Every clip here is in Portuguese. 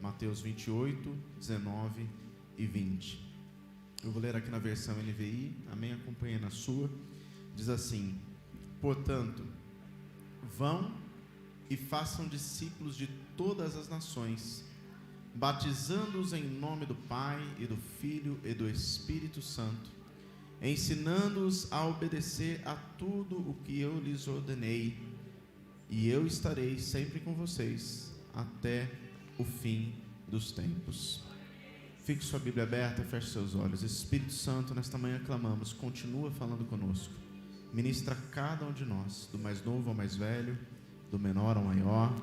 Mateus 28, 19 e 20. Eu vou ler aqui na versão NVI, amém? Acompanhe na sua. Diz assim: portanto, vão e façam discípulos de todas as nações, batizando-os em nome do Pai e do Filho e do Espírito Santo, ensinando-os a obedecer a tudo o que eu lhes ordenei, e eu estarei sempre com vocês até o fim dos tempos. Fique sua Bíblia aberta, feche seus olhos. Espírito Santo, nesta manhã clamamos, continua falando conosco. Ministra cada um de nós, do mais novo ao mais velho, do menor ao maior,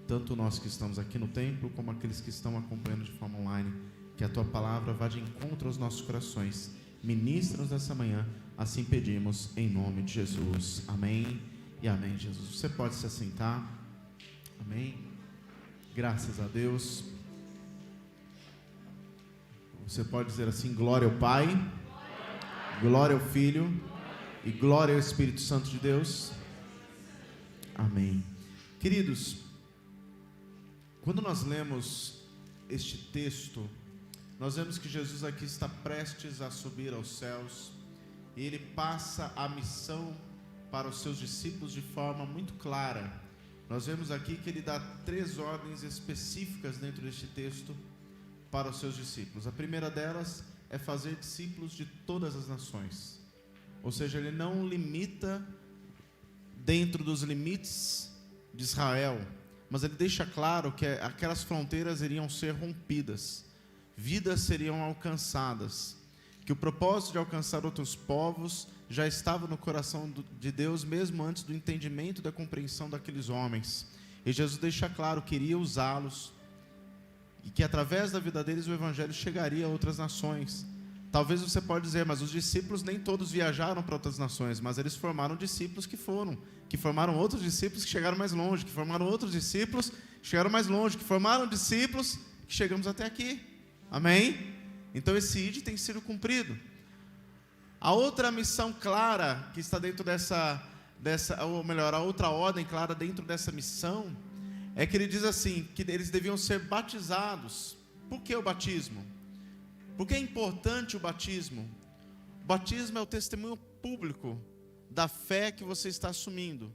tanto nós que estamos aqui no templo, como aqueles que estão acompanhando de forma online. Que a Tua palavra vá de encontro aos nossos corações. Ministra-nos nessa manhã, assim pedimos, em nome de Jesus. Amém e amém, Jesus. Você pode se assentar. Amém. Graças a Deus. Você pode dizer assim: glória ao Pai, glória ao Filho e glória ao Espírito Santo de Deus. Amém. Queridos, quando nós lemos este texto, nós vemos que Jesus aqui está prestes a subir aos céus, e Ele passa a missão para os seus discípulos de forma muito clara. Nós vemos aqui que Ele dá 3 ordens específicas dentro deste texto para os seus discípulos. A primeira delas é fazer discípulos de todas as nações. Ou seja, Ele não limita dentro dos limites de Israel, mas Ele deixa claro que aquelas fronteiras iriam ser rompidas, vidas seriam alcançadas, que o propósito de alcançar outros povos já estava no coração de Deus, mesmo antes do entendimento e da compreensão daqueles homens. E Jesus deixa claro que iria usá-los, e que através da vida deles o Evangelho chegaria a outras nações. Talvez você pode dizer, mas os discípulos nem todos viajaram para outras nações, mas eles formaram discípulos que formaram outros discípulos que chegaram mais longe, que formaram outros discípulos que chegaram mais longe, que formaram discípulos que chegamos até aqui. Amém? Então esse ID tem sido cumprido. A outra missão clara que está dentro a outra ordem clara dentro dessa missão é que ele diz assim, que eles deviam ser batizados. Por que o batismo? Porque é importante o batismo. O batismo é o testemunho público da fé que você está assumindo.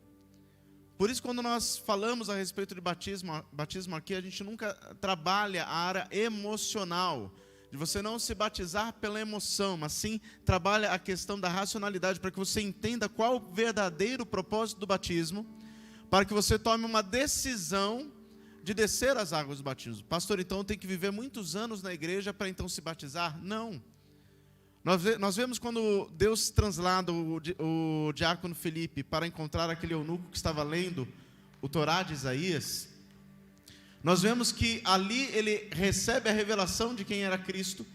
Por isso, quando nós falamos a respeito de batismo aqui, a gente nunca trabalha a área emocional, de você não se batizar pela emoção, mas sim trabalha a questão da racionalidade, para que você entenda qual o verdadeiro propósito do batismo, para que você tome uma decisão de descer as águas do batismo. Pastor, então tem que viver muitos anos na igreja para então se batizar? Não. Nós vemos quando Deus translada o diácono Felipe para encontrar aquele eunuco que estava lendo o Torá de Isaías. Nós vemos que ali ele recebe a revelação de quem era Cristo,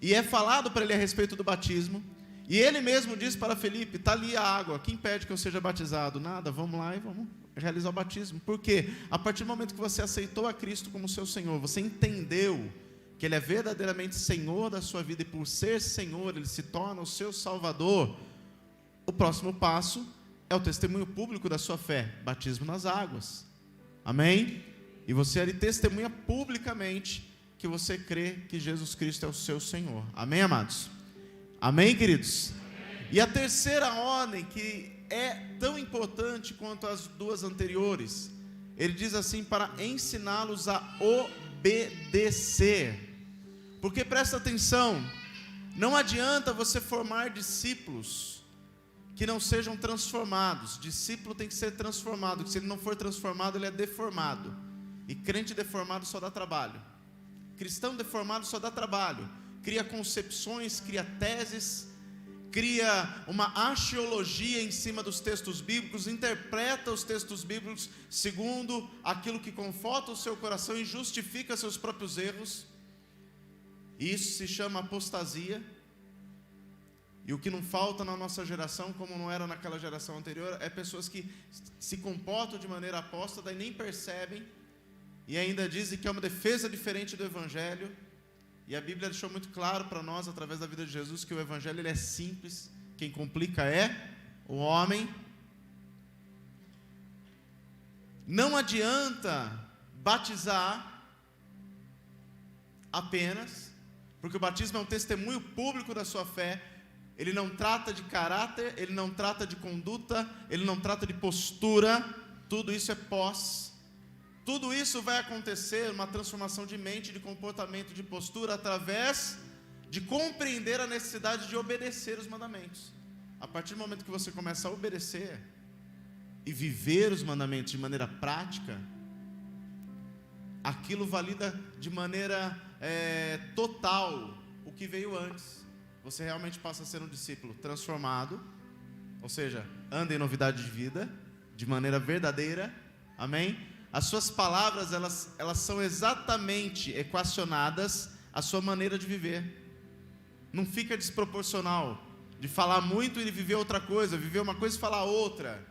e é falado para ele a respeito do batismo, e ele mesmo diz para Felipe: está ali a água, quem impede que eu seja batizado? Nada, vamos lá e vamos realizar o batismo. Por quê? A partir do momento que você aceitou a Cristo como seu Senhor, você entendeu que Ele é verdadeiramente Senhor da sua vida, e por ser Senhor, Ele se torna o seu Salvador. O próximo passo é o testemunho público da sua fé, batismo nas águas. Amém? E você ali testemunha publicamente que você crê que Jesus Cristo é o seu Senhor. Amém, amados? Amém, queridos? Amém. E a terceira ordem, que é tão importante quanto as 2 anteriores, ele diz assim: para ensiná-los a obedecer. Porque presta atenção, não adianta você formar discípulos que não sejam transformados. Discípulo tem que ser transformado, porque se ele não for transformado, ele é deformado. E crente deformado só dá trabalho. Cristão deformado só dá trabalho. Cria concepções, cria teses, cria uma axiologia em cima dos textos bíblicos, interpreta os textos bíblicos segundo aquilo que conforta o seu coração e justifica seus próprios erros. Isso se chama apostasia. E o que não falta na nossa geração, como não era naquela geração anterior, é pessoas que se comportam de maneira apóstata e nem percebem, e ainda dizem que é uma defesa diferente do Evangelho. E a Bíblia deixou muito claro para nós, através da vida de Jesus, que o Evangelho ele é simples, quem complica é o homem. Não adianta batizar apenas, porque o batismo é um testemunho público da sua fé. Ele não trata de caráter, ele não trata de conduta, ele não trata de postura, tudo isso é pós. Tudo isso vai acontecer, uma transformação de mente, de comportamento, de postura, através de compreender a necessidade de obedecer os mandamentos. A partir do momento que você começa a obedecer e viver os mandamentos de maneira prática, aquilo valida de maneira total o que veio antes. Você realmente passa a ser um discípulo transformado, ou seja, anda em novidade de vida, de maneira verdadeira, amém? As suas palavras, elas são exatamente equacionadas à sua maneira de viver. Não fica desproporcional de falar muito e viver outra coisa, viver uma coisa e falar outra.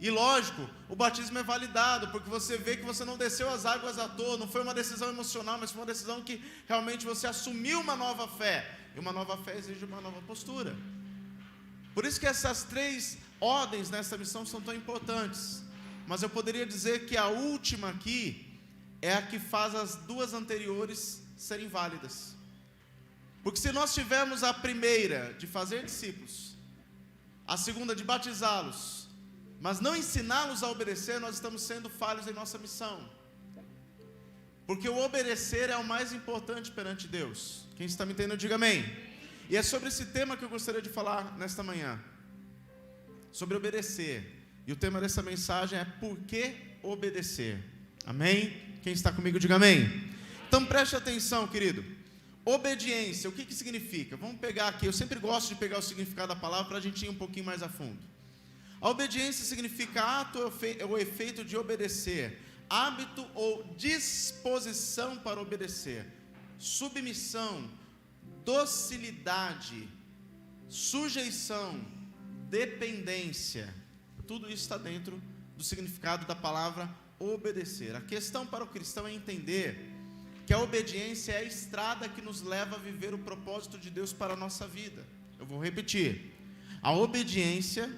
E lógico, o batismo é validado, porque você vê que você não desceu as águas à toa, não foi uma decisão emocional, mas foi uma decisão que realmente você assumiu uma nova fé. E uma nova fé exige uma nova postura. Por isso que essas 3 ordens nessa missão são tão importantes. Mas eu poderia dizer que a última aqui é a que faz as 2 anteriores serem válidas. Porque se nós tivermos a primeira de fazer discípulos, a segunda de batizá-los, mas não ensiná-los a obedecer, nós estamos sendo falhos em nossa missão. Porque o obedecer é o mais importante perante Deus. Quem está me entendendo, diga amém. E é sobre esse tema que eu gostaria de falar nesta manhã. Sobre obedecer. E o tema dessa mensagem é por que obedecer. Amém? Quem está comigo, diga amém. Então preste atenção, querido. Obediência, o que significa? Vamos pegar aqui, eu sempre gosto de pegar o significado da palavra para a gente ir um pouquinho mais a fundo. A obediência significa ato ou efeito de obedecer, hábito ou disposição para obedecer, submissão, docilidade, sujeição, dependência. Tudo isso está dentro do significado da palavra obedecer. A questão para o cristão é entender que a obediência é a estrada que nos leva a viver o propósito de Deus para a nossa vida. Eu vou repetir. A obediência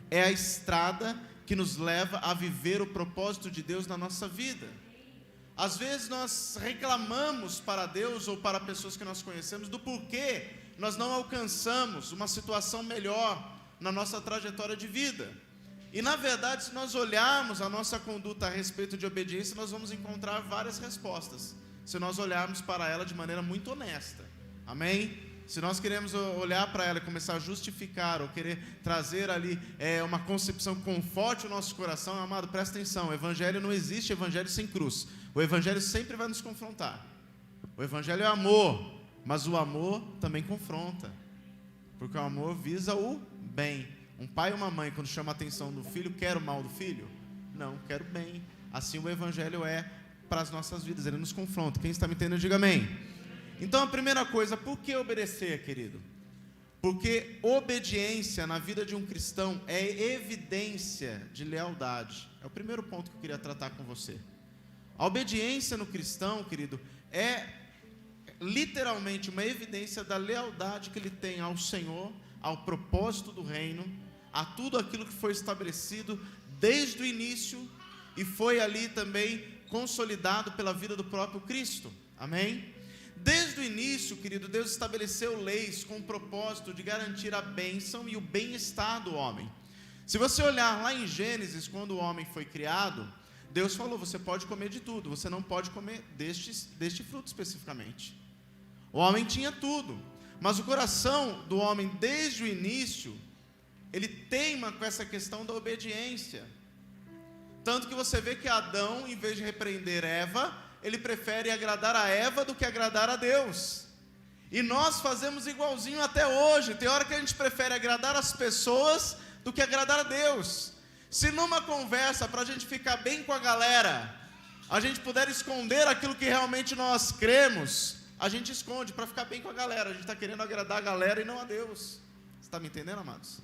é a estrada que nos leva a viver o propósito de Deus na nossa vida. Às vezes nós reclamamos para Deus ou para pessoas que nós conhecemos do porquê nós não alcançamos uma situação melhor na nossa trajetória de vida. E na verdade, se nós olharmos a nossa conduta a respeito de obediência, nós vamos encontrar várias respostas, se nós olharmos para ela de maneira muito honesta. Amém? Se nós queremos olhar para ela e começar a justificar ou querer trazer ali uma concepção que conforte o nosso coração, amado, presta atenção, o evangelho não existe evangelho sem cruz. O evangelho sempre vai nos confrontar. O evangelho é amor, mas o amor também confronta, porque o amor visa o bem. Um pai e uma mãe, quando chama a atenção do filho, quer o mal do filho? Não, quero o bem. Assim o evangelho é para as nossas vidas, ele nos confronta. Quem está me entendendo, diga amém. Então a primeira coisa, por que obedecer, querido? Porque obediência na vida de um cristão é evidência de lealdade. É o primeiro ponto que eu queria tratar com você. A obediência no cristão, querido, é literalmente uma evidência da lealdade que ele tem ao Senhor, ao propósito do reino, a tudo aquilo que foi estabelecido desde o início e foi ali também consolidado pela vida do próprio Cristo. Amém? Desde o início, querido, Deus estabeleceu leis com o propósito de garantir a bênção e o bem-estar do homem. Se você olhar lá em Gênesis, quando o homem foi criado, Deus falou, você pode comer de tudo, você não pode comer deste fruto especificamente. O homem tinha tudo, mas o coração do homem desde o início, ele teima com essa questão da obediência. Tanto que você vê que Adão, em vez de repreender Eva, ele prefere agradar a Eva do que agradar a Deus. E nós fazemos igualzinho até hoje. Tem hora que a gente prefere agradar as pessoas do que agradar a Deus. Se numa conversa, para a gente ficar bem com a galera, a gente puder esconder aquilo que realmente nós cremos, a gente esconde para ficar bem com a galera. A gente está querendo agradar a galera e não a Deus. Você está me entendendo, amados?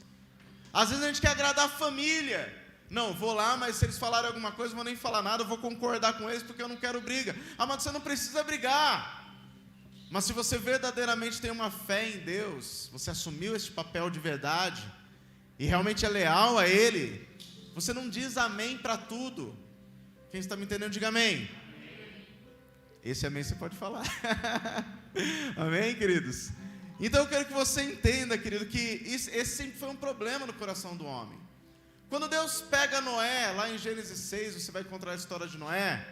Às vezes a gente quer agradar a família. Não, vou lá, mas se eles falarem alguma coisa, eu não vou nem falar nada, eu vou concordar com eles porque eu não quero briga. Amado, você não precisa brigar. Mas se você verdadeiramente tem uma fé em Deus, você assumiu esse papel de verdade e realmente é leal a Ele, você não diz amém para tudo. Quem está me entendendo, diga amém. Esse amém você pode falar. Amém, queridos? Então eu quero que você entenda, querido, que esse sempre foi um problema no coração do homem. Quando Deus pega Noé, lá em Gênesis 6, você vai encontrar a história de Noé.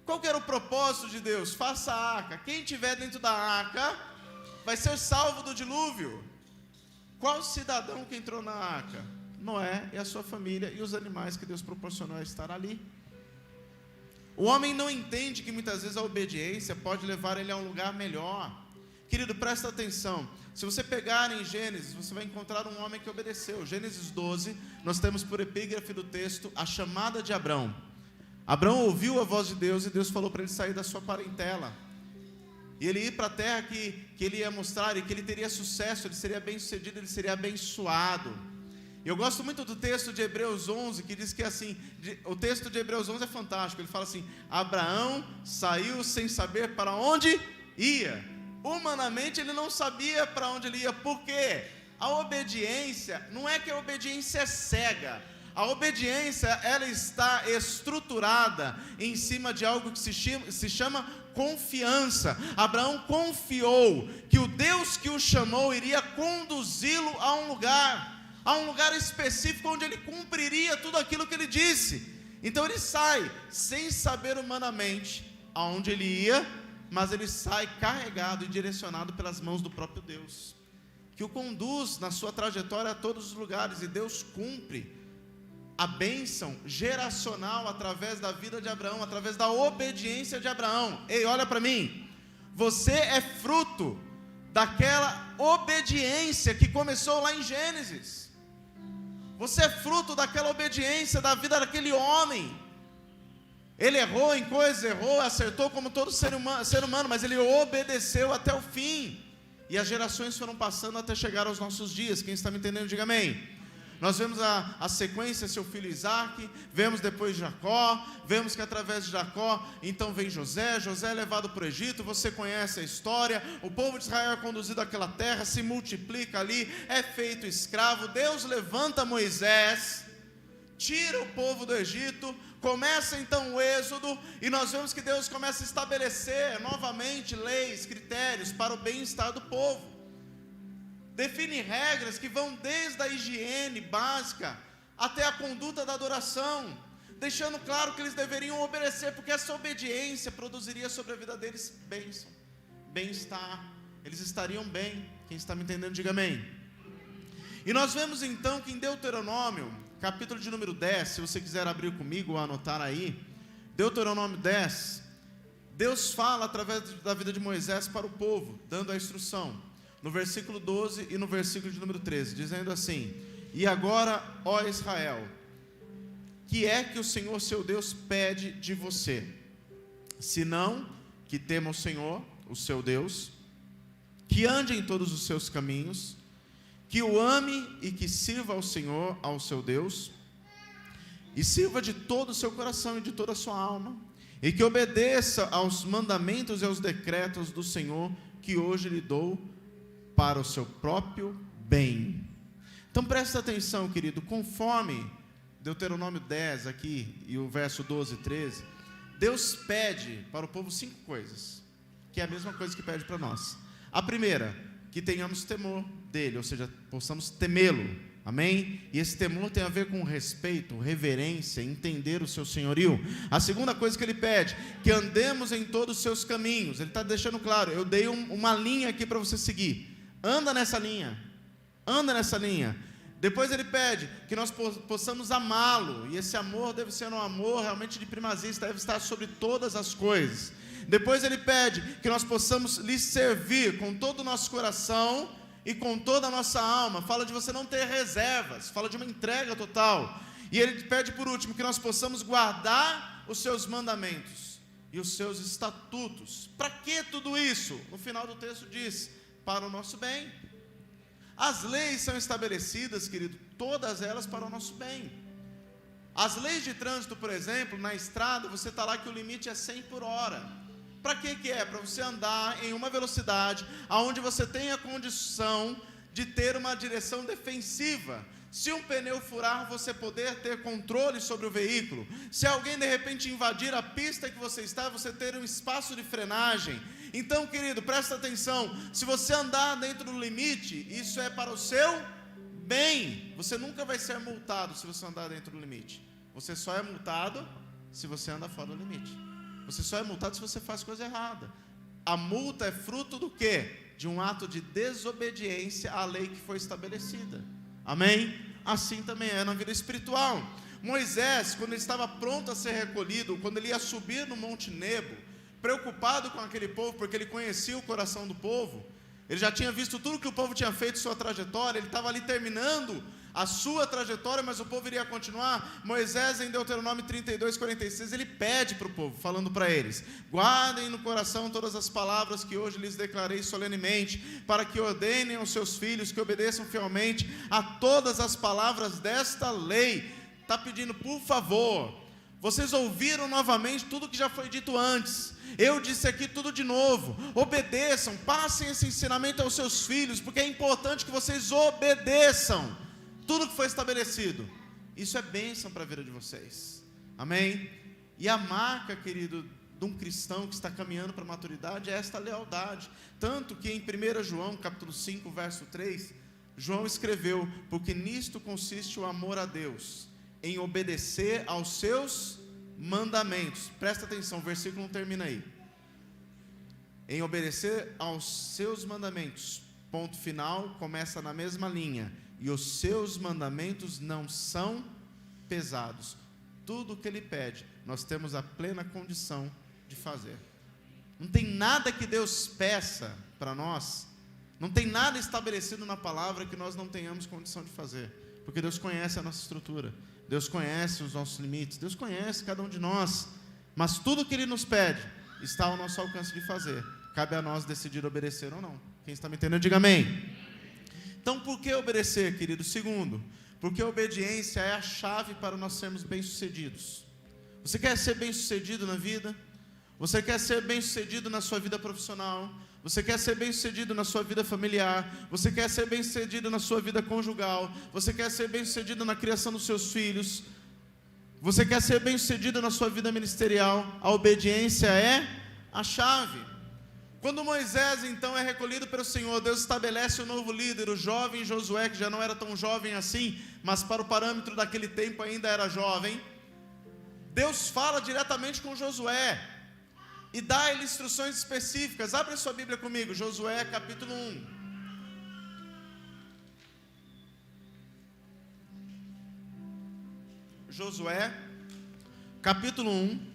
Qual que era o propósito de Deus? Faça a arca. Quem estiver dentro da arca vai ser salvo do dilúvio. Qual cidadão que entrou na arca? Noé e a sua família e os animais que Deus proporcionou a estar ali. O homem não entende que muitas vezes a obediência pode levar ele a um lugar melhor. Querido, presta atenção. Se você pegar em Gênesis, você vai encontrar um homem que obedeceu. Gênesis 12, nós temos por epígrafe do texto a chamada de Abrão. Abrão ouviu a voz de Deus e Deus falou para ele sair da sua parentela. E ele ir para a terra que ele ia mostrar e que ele teria sucesso, ele seria bem sucedido, ele seria abençoado. Eu gosto muito do texto de Hebreus 11, que diz que assim, o texto de Hebreus 11 é fantástico, ele fala assim: Abraão saiu sem saber para onde ia. Humanamente ele não sabia para onde ele ia. Por quê? A obediência, não é que a obediência é cega. A obediência, ela está estruturada em cima de algo que se chama confiança. Abraão confiou que o Deus que o chamou iria conduzi-lo a um lugar específico onde ele cumpriria tudo aquilo que ele disse. Então ele sai sem saber humanamente aonde ele ia, mas ele sai carregado e direcionado pelas mãos do próprio Deus, que o conduz na sua trajetória a todos os lugares, e Deus cumpre a bênção geracional através da vida de Abraão, através da obediência de Abraão. Ei, olha para mim, você é fruto daquela obediência que começou lá em Gênesis. Você é fruto daquela obediência da vida daquele homem. Ele errou em coisas, errou, acertou como todo ser humano, mas ele obedeceu até o fim. E as gerações foram passando até chegar aos nossos dias. Quem está me entendendo, diga amém. Nós vemos a sequência, seu filho Isaac, vemos depois Jacó, vemos que através de Jacó, então vem José é levado para o Egito, você conhece a história, o povo de Israel é conduzido àquela terra, se multiplica ali, é feito escravo, Deus levanta Moisés, tira o povo do Egito, começa então o êxodo, e nós vemos que Deus começa a estabelecer novamente leis, critérios para o bem-estar do povo. Define regras que vão desde a higiene básica até a conduta da adoração, deixando claro que eles deveriam obedecer, porque essa obediência produziria sobre a vida deles bênção, bem-estar, eles estariam bem. Quem está me entendendo, diga amém. E nós vemos então que em Deuteronômio, capítulo de número 10, se você quiser abrir comigo ou anotar aí, Deuteronômio 10, Deus fala através da vida de Moisés para o povo, dando a instrução. No versículo 12 e no versículo de número 13, dizendo assim: e agora, ó Israel, que é que o Senhor seu Deus pede de você? Senão que tema o Senhor, o seu Deus, que ande em todos os seus caminhos, que o ame e que sirva ao Senhor, ao seu Deus, e sirva de todo o seu coração e de toda a sua alma, e que obedeça aos mandamentos e aos decretos do Senhor, que hoje lhe dou para o seu próprio bem. Então presta atenção, querido, conforme Deuteronômio 10 aqui, e o verso 12 e 13, Deus pede para o povo 5 coisas, que é a mesma coisa que pede para nós. A primeira, que tenhamos temor dele, ou seja, possamos temê-lo, amém? E esse temor tem a ver com respeito, reverência, entender o seu senhorio. A segunda coisa que ele pede, que andemos em todos os seus caminhos. Ele está deixando claro, eu dei uma linha aqui para você seguir. Anda nessa linha, anda nessa linha. Depois ele pede que nós possamos amá-lo, e esse amor deve ser um amor realmente de primazia, deve estar sobre todas as coisas. Depois ele pede que nós possamos lhe servir com todo o nosso coração e com toda a nossa alma. Fala de você não ter reservas, fala de uma entrega total. E ele pede por último que nós possamos guardar os seus mandamentos e os seus estatutos. Para que tudo isso? No final do texto diz: para o nosso bem. As leis são estabelecidas, querido, todas elas para o nosso bem. As leis de trânsito, por exemplo, na estrada, você está lá que o limite é 100 por hora. Para que é? Para você andar em uma velocidade onde você tenha condição de ter uma direção defensiva. Se um pneu furar, você poder ter controle sobre o veículo. Se alguém de repente invadir a pista que você está, você ter um espaço de frenagem. Então, querido, presta atenção. Se você andar dentro do limite, isso é para o seu bem. Você nunca vai ser multado se você andar dentro do limite. Você só é multado se você anda fora do limite. Você só é multado se você faz coisa errada. A multa é fruto do quê? De um ato de desobediência à lei que foi estabelecida. Amém? Assim também é na vida espiritual. Moisés, quando ele estava pronto a ser recolhido, quando ele ia subir no Monte Nebo, preocupado com aquele povo, porque ele conhecia o coração do povo, ele já tinha visto tudo que o povo tinha feito, sua trajetória, ele estava ali terminando a sua trajetória, mas o povo iria continuar. Moisés, em Deuteronômio 32:46, ele pede para o povo, falando para eles: guardem no coração todas as palavras que hoje lhes declarei solenemente, para que ordenem aos seus filhos que obedeçam fielmente a todas as palavras desta lei. Está pedindo, por favor, vocês ouviram novamente tudo que já foi dito antes. Eu disse aqui tudo de novo. Obedeçam, passem esse ensinamento aos seus filhos, porque é importante que vocês obedeçam tudo que foi estabelecido. Isso é bênção para a vida de vocês. Amém? E a marca, querido, de um cristão que está caminhando para a maturidade é esta lealdade. Tanto que em 1 João, capítulo 5, verso 3, João escreveu: porque nisto consiste o amor a Deus, em obedecer aos seus mandamentos. Presta atenção, o versículo não termina aí. Em obedecer aos seus mandamentos. Ponto final, começa na mesma linha. E os seus mandamentos não são pesados. Tudo o que ele pede, nós temos a plena condição de fazer. Não tem nada que Deus peça para nós, não tem nada estabelecido na palavra que nós não tenhamos condição de fazer, porque Deus conhece a nossa estrutura, Deus conhece os nossos limites, Deus conhece cada um de nós, mas tudo que Ele nos pede está ao nosso alcance de fazer. Cabe a nós decidir obedecer ou não. Quem está me entendendo, diga amém. Então, por que obedecer, querido? Segundo, porque a obediência é a chave para nós sermos bem-sucedidos. Você quer ser bem-sucedido na vida? Você quer ser bem-sucedido na sua vida profissional? Você quer ser bem-sucedido na sua vida familiar? Você quer ser bem-sucedido na sua vida conjugal? Você quer ser bem-sucedido na criação dos seus filhos? Você quer ser bem-sucedido na sua vida ministerial? A obediência é a chave. Quando Moisés então é recolhido pelo Senhor, Deus estabelece um novo líder, o jovem Josué, que já não era tão jovem assim, mas para o parâmetro daquele tempo ainda era jovem. Deus fala diretamente com Josué e dá a ele instruções específicas. Abre sua Bíblia comigo, Josué capítulo 1. Josué capítulo 1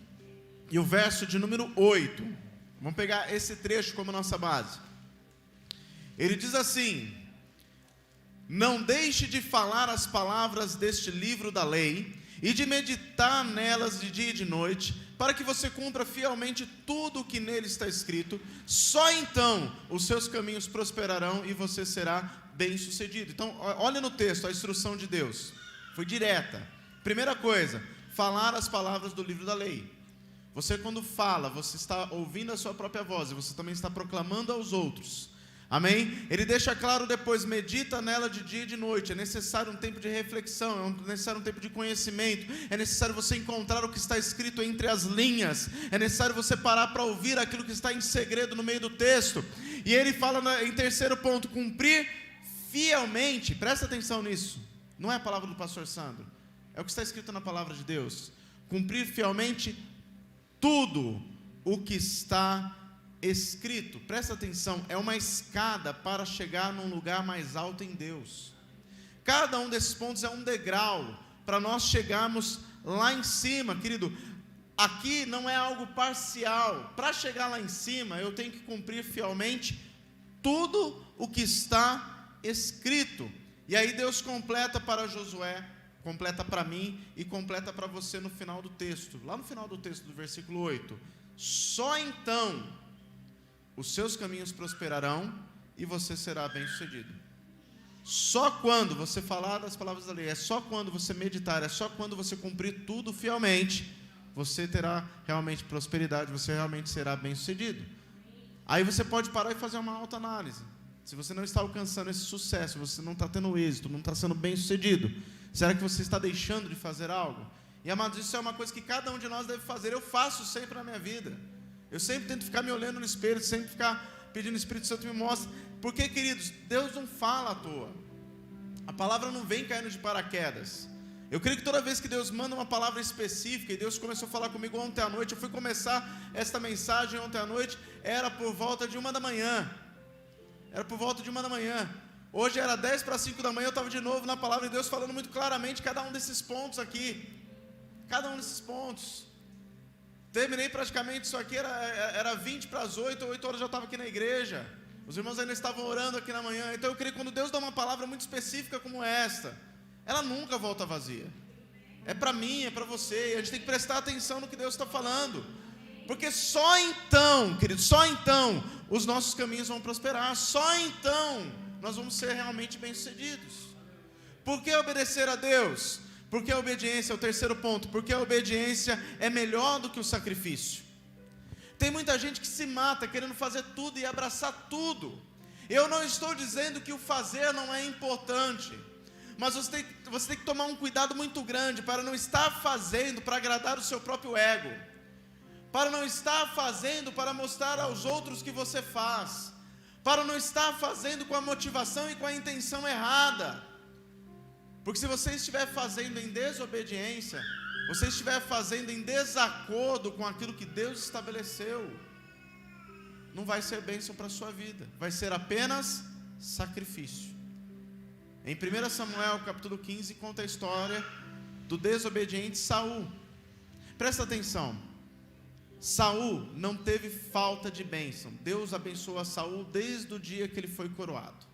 e o verso de número 8. Vamos pegar esse trecho como nossa base. Ele diz assim: não deixe de falar as palavras deste livro da lei e de meditar nelas de dia e de noite, para que você cumpra fielmente tudo o que nele está escrito. Só então os seus caminhos prosperarão e você será bem-sucedido. Então, olha no texto a instrução de Deus. Foi direta. Primeira coisa, falar as palavras do livro da lei. Você, quando fala, você está ouvindo a sua própria voz e você também está proclamando aos outros. Amém? Ele deixa claro depois: medita nela de dia e de noite. É necessário um tempo de reflexão, é necessário um tempo de conhecimento, é necessário você encontrar o que está escrito entre as linhas, é necessário você parar para ouvir aquilo que está em segredo no meio do texto. E ele fala em terceiro ponto: cumprir fielmente. Presta atenção nisso. Não é a palavra do pastor Sandro, é o que está escrito na palavra de Deus. Cumprir fielmente tudo o que está escrito. Presta atenção, é uma escada para chegar num lugar mais alto em Deus. Cada um desses pontos é um degrau para nós chegarmos lá em cima, querido. Aqui não é algo parcial. Para chegar lá em cima, eu tenho que cumprir fielmente tudo o que está escrito. E aí Deus completa para Josué, completa para mim e completa para você no final do texto. Lá no final do texto do versículo 8. Só então os seus caminhos prosperarão e você será bem-sucedido. Só quando você falar das palavras da lei, é só quando você meditar, é só quando você cumprir tudo fielmente, você terá realmente prosperidade, você realmente será bem-sucedido. Aí você pode parar e fazer uma autoanálise. se você não está alcançando esse sucesso, você não está tendo êxito, não está sendo bem sucedido, será que você está deixando de fazer algo? E amados, isso é uma coisa que cada um de nós deve fazer. Eu faço sempre na minha vida. Eu sempre tento ficar me olhando no espelho, sempre ficar pedindo o Espírito Santo me mostre. Porque, queridos, Deus não fala à toa. A palavra não vem caindo de paraquedas. Eu creio que toda vez que Deus manda uma palavra específica, e Deus começou a falar comigo ontem à noite, eu fui começar esta mensagem ontem à noite, era por volta de 1 da manhã. Era por volta de 1 da manhã. Hoje era 10 para 5 da manhã, eu estava de novo na palavra de Deus, falando muito claramente cada um desses pontos aqui. Cada um desses pontos. Terminei praticamente isso aqui, era 20 para as 8, 8 horas já estava aqui na igreja. Os irmãos ainda estavam orando aqui na manhã. Então eu creio que quando Deus dá uma palavra muito específica como esta, ela nunca volta vazia. É para mim, é para você. A gente tem que prestar atenção no que Deus está falando. Porque só então, querido, só então os nossos caminhos vão prosperar. Só então nós vamos ser realmente bem-sucedidos. Por que obedecer a Deus? Porque a obediência, é o terceiro ponto, porque a obediência é melhor do que o sacrifício. Tem muita gente que se mata querendo fazer tudo e abraçar tudo. Eu não estou dizendo que o fazer não é importante, mas você tem que tomar um cuidado muito grande para não estar fazendo para agradar o seu próprio ego, para não estar fazendo para mostrar aos outros que você faz, para não estar fazendo com a motivação e com a intenção errada. Porque se você estiver fazendo em desobediência, você estiver fazendo em desacordo com aquilo que Deus estabeleceu, não vai ser bênção para a sua vida, vai ser apenas sacrifício. Em 1 Samuel capítulo 15 conta a história do desobediente Saul. Presta atenção, Saul não teve falta de bênção. Deus abençoou a Saul desde o dia que ele foi coroado.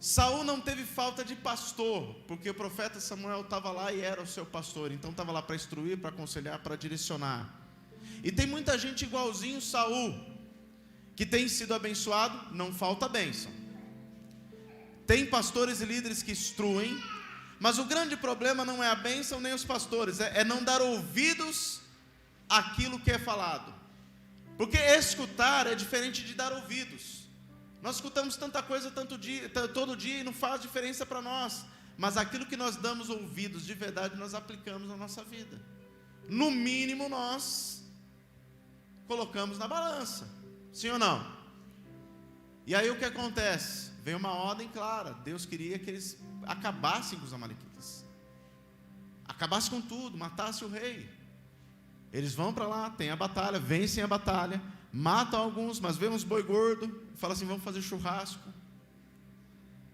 Saul não teve falta de pastor, porque o profeta Samuel estava lá e era o seu pastor, então estava lá para instruir, para aconselhar, para direcionar. E tem muita gente igualzinho Saul, que tem sido abençoado, não falta bênção. Tem pastores e líderes que instruem, mas o grande problema não é a bênção nem os pastores, é não dar ouvidos àquilo que é falado. Porque escutar é diferente de dar ouvidos. Nós escutamos tanta coisa todo dia e não faz diferença para nós. Mas aquilo que nós damos ouvidos de verdade, nós aplicamos na nossa vida. No mínimo nós colocamos na balança. Sim ou não? E aí o que acontece? Vem uma ordem clara. Deus queria que eles acabassem com os amalequitas. Acabassem com tudo, matassem o rei. Eles vão para lá, tem a batalha, vencem a batalha, matam alguns, mas vê uns boi gordo, fala assim, vamos fazer churrasco.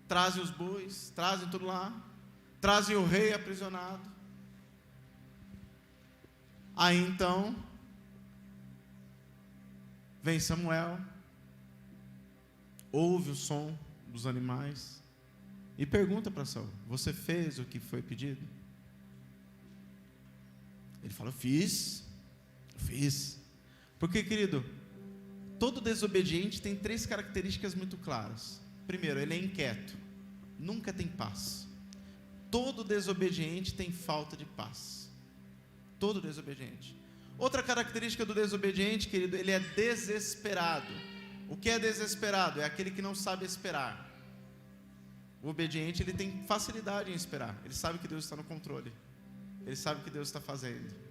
Trazem os bois, trazem tudo lá, trazem o rei aprisionado. Aí então, vem Samuel, ouve o som dos animais e pergunta para Saul, você fez o que foi pedido? Ele fala, fiz. Porque, querido, todo desobediente tem 3 características muito claras. Primeiro, ele é inquieto, nunca tem paz. Todo desobediente tem falta de paz. Todo desobediente. Outra característica do desobediente, querido, ele é desesperado. O que é desesperado? É aquele que não sabe esperar. O obediente, ele tem facilidade em esperar. Ele sabe que Deus está no controle. Ele sabe o que Deus está fazendo.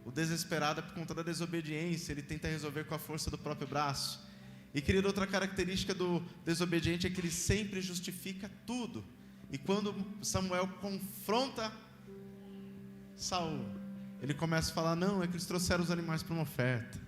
O desesperado é por conta da desobediência, ele tenta resolver com a força do próprio braço. E, querido, outra característica do desobediente é que ele sempre justifica tudo. E quando Samuel confronta Saul, ele começa a falar, não, é que eles trouxeram os animais para uma oferta.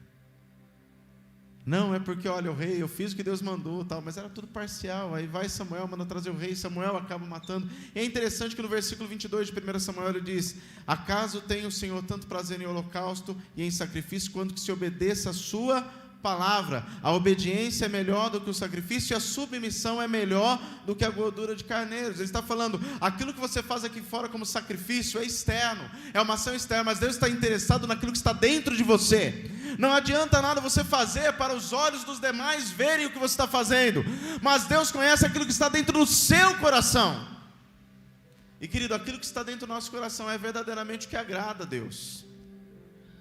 Não, é porque, olha, o rei, eu fiz o que Deus mandou, tal, mas era tudo parcial. Aí vai Samuel, manda trazer o rei, Samuel acaba matando. E é interessante que no versículo 22 de 1 Samuel ele diz, acaso tem o Senhor tanto prazer em holocausto e em sacrifício, quanto que se obedeça a sua palavra. A obediência é melhor do que o sacrifício e a submissão é melhor do que a gordura de carneiros. Ele está falando, aquilo que você faz aqui fora como sacrifício é externo, é uma ação externa, mas Deus está interessado naquilo que está dentro de você. Não adianta nada você fazer para os olhos dos demais verem o que você está fazendo, mas Deus conhece aquilo que está dentro do seu coração. E, querido, aquilo que está dentro do nosso coração é verdadeiramente o que agrada a Deus.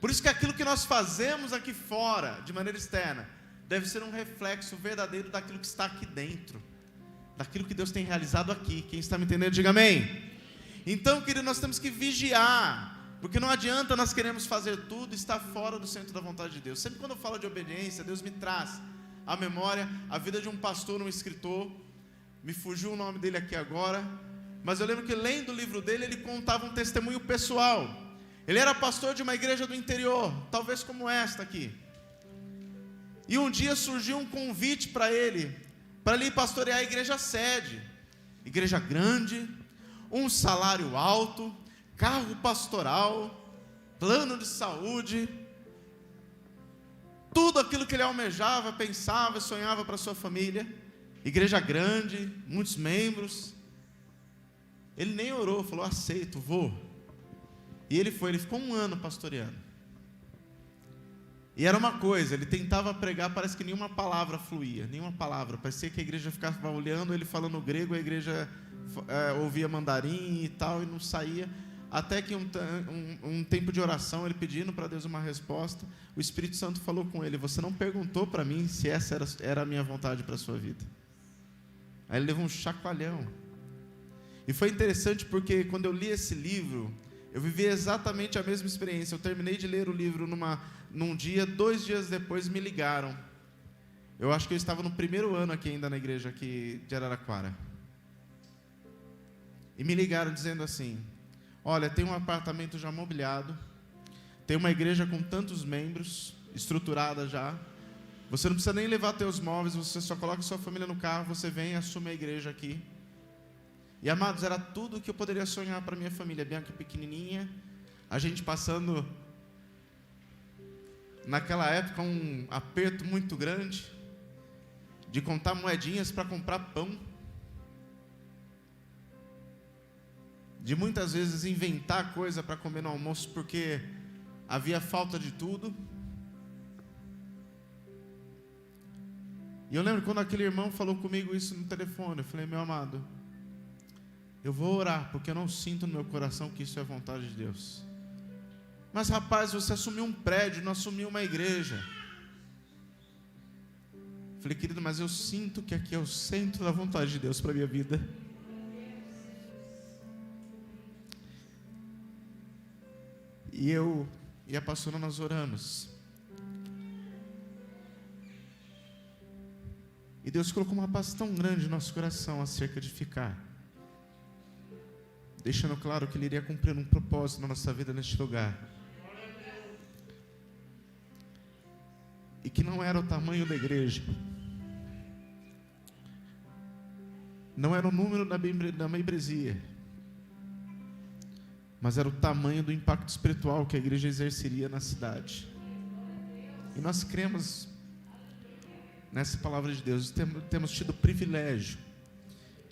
Por isso que aquilo que nós fazemos aqui fora, de maneira externa, deve ser um reflexo verdadeiro daquilo que está aqui dentro, daquilo que Deus tem realizado aqui. Quem está me entendendo, diga amém. Então, querido, nós temos que vigiar, porque não adianta nós queremos fazer tudo e estar fora do centro da vontade de Deus. Sempre quando eu falo de obediência, Deus me traz à memória a vida de um pastor, um escritor, me fugiu o nome dele aqui agora, mas eu lembro que lendo o livro dele, ele contava um testemunho pessoal. Ele era pastor de uma igreja do interior, talvez como esta aqui, e um dia surgiu um convite para ele pastorear a igreja sede, igreja grande, um salário alto, carro pastoral, plano de saúde, tudo aquilo que ele almejava, pensava, sonhava para sua família, igreja grande, muitos membros. Ele nem orou, falou: aceito, vou. E ele foi, ele ficou 1 ano pastoreando. E era uma coisa, ele tentava pregar, parece que nenhuma palavra fluía, nenhuma palavra, parecia que a igreja ficava olhando, ele falando grego, a igreja ouvia mandarim e tal, e não saía, até que um tempo de oração, ele pedindo para Deus uma resposta, o Espírito Santo falou com ele: você não perguntou para mim se essa era a minha vontade para a sua vida. Aí ele levou um chacoalhão, e foi interessante porque quando eu li esse livro, eu vivi exatamente a mesma experiência. Eu terminei de ler o livro num dia, 2 dias depois me ligaram. Eu acho que eu estava no 1º ano aqui ainda na igreja aqui de Araraquara. E me ligaram dizendo assim: olha, tem um apartamento já mobiliado, tem uma igreja com tantos membros, estruturada já, você não precisa nem levar teus móveis, você só coloca sua família no carro, você vem e assume a igreja aqui. E amados, era tudo o que eu poderia sonhar para minha família. Bianca pequenininha, a gente passando naquela época um aperto muito grande de contar moedinhas para comprar pão, de muitas vezes inventar coisa para comer no almoço porque havia falta de tudo. E eu lembro quando aquele irmão falou comigo isso no telefone, eu falei: meu amado, eu vou orar, porque eu não sinto no meu coração que isso é vontade de Deus. Mas rapaz, você assumiu um prédio, não assumiu uma igreja. Falei: querido, mas eu sinto que aqui é o centro da vontade de Deus para a minha vida. E eu e a pastora nós oramos. E Deus colocou uma paz tão grande no nosso coração acerca de ficar, deixando claro que Ele iria cumprir um propósito na nossa vida neste lugar. E que não era o tamanho da igreja, não era o número da membresia, mas era o tamanho do impacto espiritual que a igreja exerceria na cidade. E nós cremos nessa palavra de Deus. Temos tido o privilégio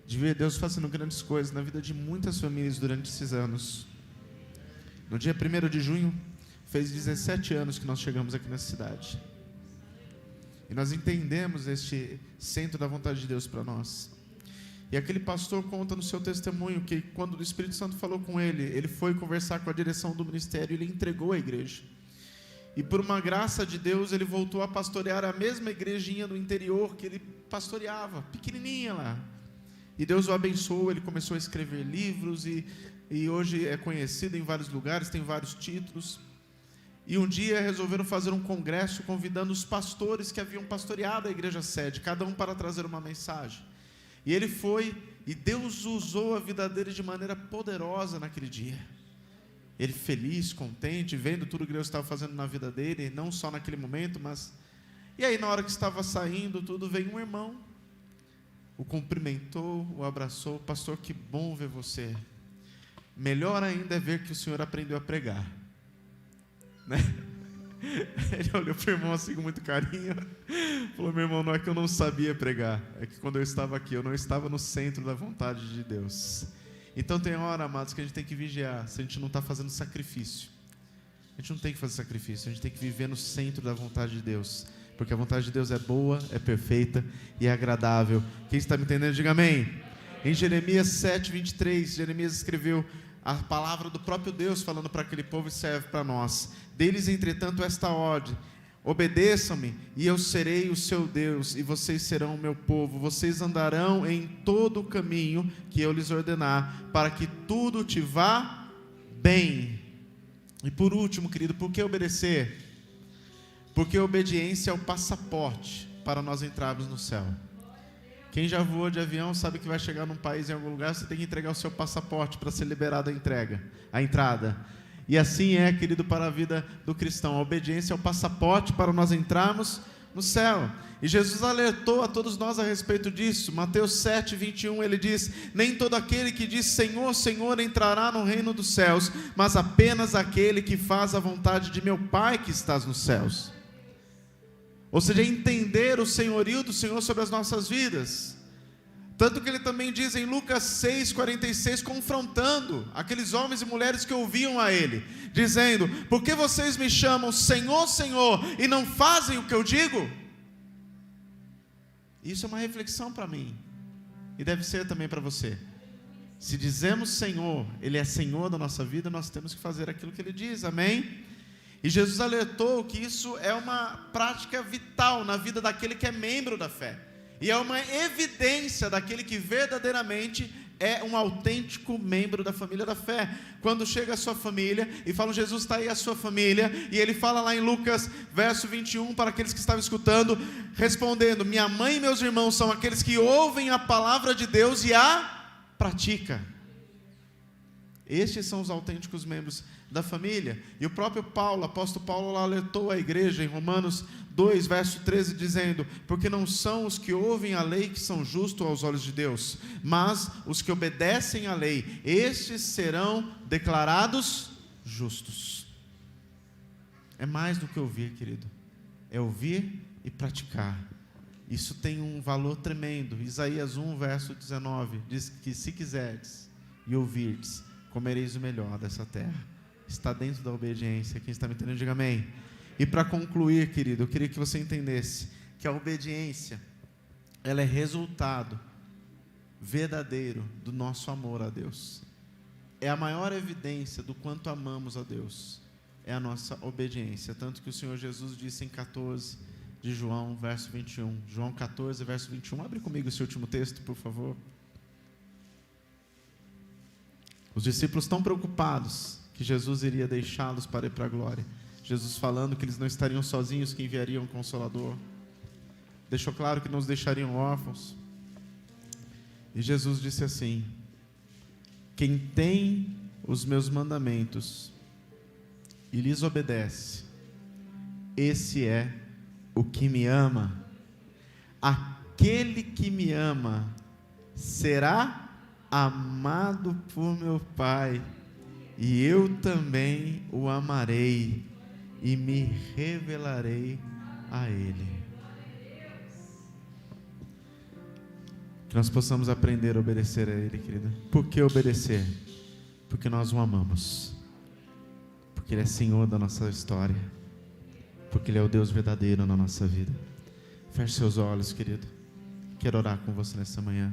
de ver Deus fazendo grandes coisas na vida de muitas famílias durante esses anos. No dia 1º de junho, fez 17 anos que nós chegamos aqui nessa cidade. E nós entendemos este centro da vontade de Deus para nós. E aquele pastor conta no seu testemunho que quando o Espírito Santo falou com ele, ele foi conversar com a direção do ministério e ele entregou a igreja. E por uma graça de Deus, ele voltou a pastorear a mesma igrejinha do interior que ele pastoreava, pequenininha lá. E Deus o abençoou, ele começou a escrever livros e hoje é conhecido em vários lugares, tem vários títulos. E um dia resolveram fazer um congresso convidando os pastores que haviam pastoreado a igreja sede, cada um para trazer uma mensagem. E ele foi, e Deus usou a vida dele de maneira poderosa naquele dia. Ele feliz, contente, vendo tudo que Deus estava fazendo na vida dele, não só naquele momento, mas... E aí na hora que estava saindo tudo, veio um irmão, o cumprimentou, o abraçou: pastor, que bom ver você. Melhor ainda é ver que o senhor aprendeu a pregar. Né? Ele olhou para o irmão assim com muito carinho, falou: meu irmão, não é que eu não sabia pregar, é que quando eu estava aqui, eu não estava no centro da vontade de Deus. Então tem hora, amados, que a gente tem que vigiar se a gente não está fazendo sacrifício. A gente não tem que fazer sacrifício, a gente tem que viver no centro da vontade de Deus, porque a vontade de Deus é boa, é perfeita e é agradável. Quem está me entendendo, diga amém. Em Jeremias 7:23, Jeremias escreveu a palavra do próprio Deus falando para aquele povo e serve para nós. Deles, entretanto, esta Obedeçam-me, e eu serei o seu Deus, e vocês serão o meu povo. Vocês andarão em todo o caminho que eu lhes ordenar, para que tudo te vá bem. E por último, querido, por que obedecer? Porque a obediência é o passaporte para nós entrarmos no céu. Quem já voou de avião sabe que vai chegar num país, em algum lugar, você tem que entregar o seu passaporte para ser liberado a entrada. E assim é, querido, para a vida do cristão. A obediência é o passaporte para nós entrarmos no céu. E Jesus alertou a todos nós a respeito disso. Mateus 7, 21, ele diz: nem todo aquele que diz Senhor, Senhor entrará no reino dos céus, mas apenas aquele que faz a vontade de meu Pai que estás nos céus. Ou seja, entender o senhorio do Senhor sobre as nossas vidas. Tanto que ele também diz em Lucas 6,46, confrontando aqueles homens e mulheres que ouviam a ele, dizendo: por que vocês me chamam Senhor, Senhor, e não fazem o que eu digo? Isso é uma reflexão para mim, e deve ser também para você. Se dizemos Senhor, Ele é Senhor da nossa vida, nós temos que fazer aquilo que Ele diz, amém? E Jesus alertou que isso é uma prática vital na vida daquele que é membro da fé. E é uma evidência daquele que verdadeiramente é um autêntico membro da família da fé. Quando chega a sua família e fala: Jesus está aí a sua família, e ele fala lá em Lucas, verso 21, para aqueles que estavam escutando, respondendo: minha mãe e meus irmãos são aqueles que ouvem a palavra de Deus e a pratica. Estes são os autênticos membros da família. E o próprio Paulo, apóstolo Paulo, lá alertou a igreja em Romanos 2, verso 13, dizendo: porque não são os que ouvem a lei que são justos aos olhos de Deus, mas os que obedecem à lei, estes serão declarados justos. É mais do que ouvir, querido, é ouvir e praticar. Isso tem um valor tremendo. Isaías 1, verso 19, diz que se quiserdes e ouvirdes, comereis o melhor dessa terra. Está dentro da obediência. Quem está me entendendo, diga amém. E para concluir, querido, eu queria que você entendesse que a obediência, ela é resultado verdadeiro do nosso amor a Deus. É a maior evidência do quanto amamos a Deus, é a nossa obediência. Tanto que o Senhor Jesus disse em 14 de João, verso 21. João 14, verso 21. Abre comigo esse último texto, por favor. Os discípulos estão preocupados que Jesus iria deixá-los para ir para a glória. Jesus falando que eles não estariam sozinhos, que enviariam um Consolador. Deixou claro que não os deixariam órfãos. E Jesus disse assim: quem tem os meus mandamentos e lhes obedece, esse é o que me ama. Aquele que me ama será amado por meu Pai, e eu também o amarei e me revelarei a Ele. Que nós possamos aprender a obedecer a Ele, querida. Por que obedecer? Porque nós o amamos, porque Ele é Senhor da nossa história, porque Ele é o Deus verdadeiro na nossa vida. Feche seus olhos, querido. Quero orar com você nessa manhã.